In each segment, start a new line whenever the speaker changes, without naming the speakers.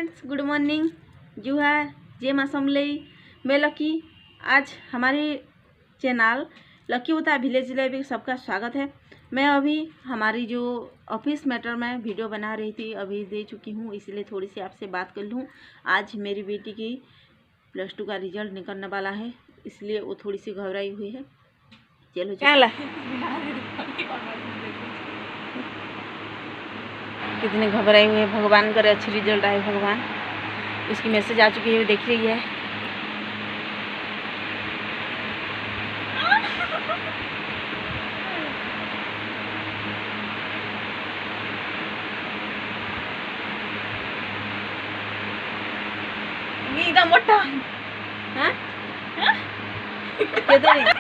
Friends, good morning, जुहार, जय मां समलई। मैं लकी। आज हमारे चैनल लकी होता विलेज लाइफ सबका स्वागत है। मैं अभी हमारी जो ऑफिस मैटर में वीडियो बना रही थी अभी दे चुकी हूँ, इसलिए थोड़ी सी आपसे बात कर लूँ। आज मेरी बेटी की +2 का रिजल्ट निकलने वाला है, इसलिए वो थोड़ी सी घबराई हुई है। चलो क्या कितने घबराए हुए हैं। भगवान करे अच्छी रिजल्ट आए भगवान। उसकी मैसेज आ चुकी है, देख रही है। एकदम मोटा हाँ किधर है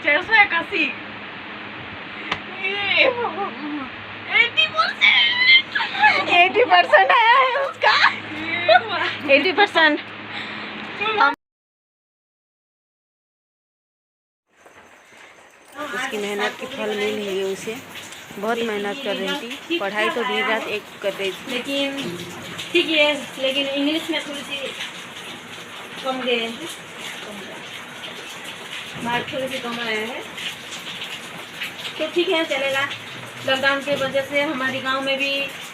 481
80% आया है उसका 80%। उसकी मेहनत की फल मिल रही है उसे। बहुत मेहनत कर रही थी, पढ़ाई तो दिन रात एक कर रही थी, लेकिन ठीक है। लेकिन इंग्लिश में थोड़ी सी कम गए हैं, मार्क थोड़ी सी कम आया है, तो ठीक है चलेगा। लॉकडाउन की वजह से हमारे गांव में भी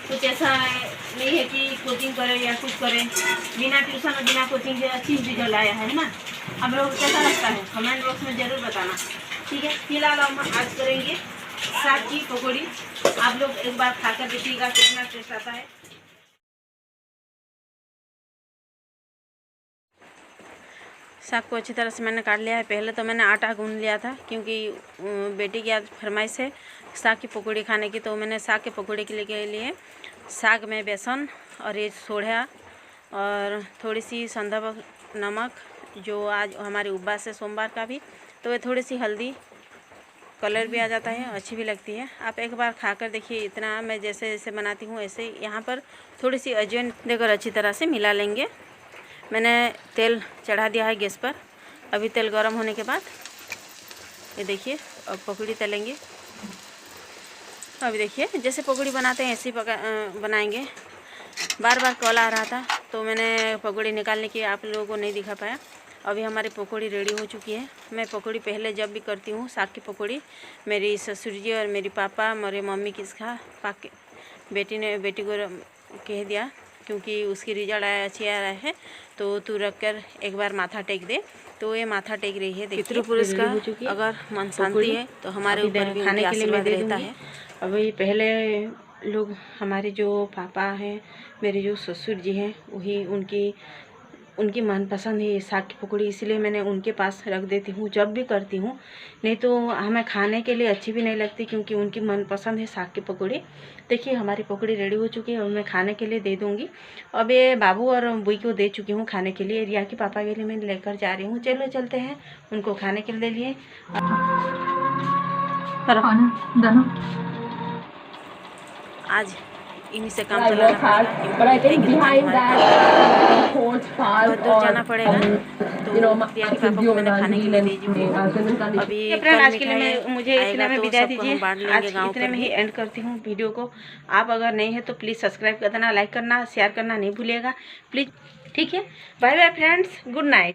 कुछ ऐसा नहीं है कि कोचिंग करे या कुछ करे। बिना ट्यूशन और बिना कोचिंग के अच्छी रिजल्ट आया है ना। अब लोग कैसा लगता है कमेंट बॉक्स में ज़रूर बताना, ठीक है। फिलहाल हम आज करेंगे साग की पकौड़ी। आप लोग एक बार खाकर देखिएगा कितना टेस्ट आता है। साग को अच्छी तरह से मैंने काट लिया है। पहले तो मैंने आटा गूंद लिया था, क्योंकि बेटी की आज फरमाइश है साग की पकौड़ी खाने की। तो मैंने साग के पकौड़ी के लिए साग में बेसन और ये सोढ़ा और थोड़ी सी संदर्भ नमक, जो आज हमारी उपवास है सोमवार का भी, तो ये थोड़ी सी हल्दी, कलर भी आ जाता है, अच्छी भी लगती है। आप एक बार खाकर देखिए। इतना मैं जैसे जैसे बनाती हूँ ऐसे यहाँ पर थोड़ी सी अजवाइन देकर अच्छी तरह से मिला लेंगे। मैंने तेल चढ़ा दिया है गैस पर। अभी तेल गर्म होने के बाद ये देखिए अब पकौड़ी तलेंगे। अभी देखिए जैसे पकौड़ी बनाते हैं ऐसे ही बनाएंगे। बार बार कॉल आ रहा था तो मैंने पकौड़ी निकालने की आप लोगों को नहीं दिखा पाया। अभी हमारी पकौड़ी रेडी हो चुकी है। मैं पकौड़ी पहले जब भी करती हूँ साग की पकौड़ी, मेरी ससुर जी और मेरी पापा मेरे मम्मी किसका पाके बेटी को कह दिया, क्योंकि उसकी रिजल्ट अच्छी आ रहा है, तो तू रख कर एक बार माथा टेक दे। तो ये माथा टेक रही है। देखिए पितृपुरुष का अगर मन शांति है तो हमारे ऊपर भी खाने के लिए मैं रहता है। अभी पहले लोग हमारे जो पापा हैं, मेरे जो ससुर जी हैं, वही उनकी मनपसंद है साग की पकौड़ी, इसलिए मैंने उनके पास रख देती हूँ जब भी करती हूँ। नहीं तो हमें खाने के लिए अच्छी भी नहीं लगती, क्योंकि उनकी मनपसंद है साग की पकौड़ी। देखिए हमारी पकौड़ी रेडी हो चुकी है और मैं खाने के लिए दे दूँगी। अब ये बाबू और बुई को दे चुकी हूँ खाने के लिए। रिया के पापा के लिए मैं लेकर जा रही हूँ। चलो चलते हैं, उनको खाने के लिए लिए। आज इन्हीं से काम चलाना पड़ेगा, बहुत दूर जाना पड़ेगा। तो रिया के पापा को मैंने खाने के लिए दे दी हूँ। अभी आज के लिए मुझे इतना में विदाई दीजिए। आज इतने में ही एंड करती हूँ वीडियो को। आप अगर नहीं है तो प्लीज़ सब्सक्राइब कर देना, लाइक करना, शेयर करना नहीं भूलिएगा प्लीज़, ठीक है। Bye bye friends, good night.